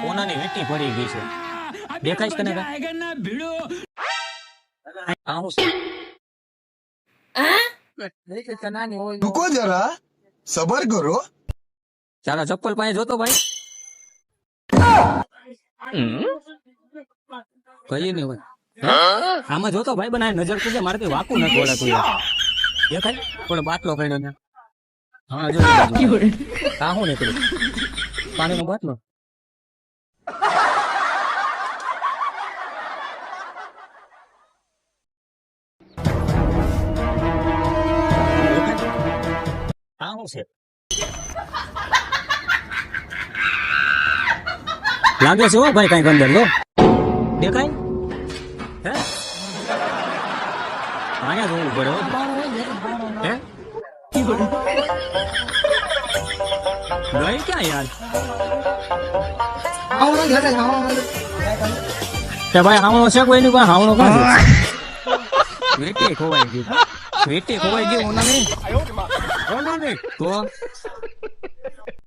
કોનાની વીંટી પડી ગઈ છે દેખાય છે તને આવું रुको जरा सबर करो ચાલો ચપ્પલ પાસે જોતો ભાઈ કઈ નહીં હોય આમાં જોતો ભાઈ બનાય નજર કુજે મારે કઈ વાકું નથી વળાતું દેખાય પણ બાટલો પડ્યો ને હા જો આ હું નીકળ્યું પાણીનો બાટલો આ શું છે લાગે છે હો ભાઈ કઈ અંદર લો દેખાય હે આયા જોવું પડે હે ગઈ ક્યાં યાર કે ભાઈ હાવણો છે કોઈ ની પાસે હાવણો કાં વેટી ખોવાઈ ગયું ઓના નહીં તો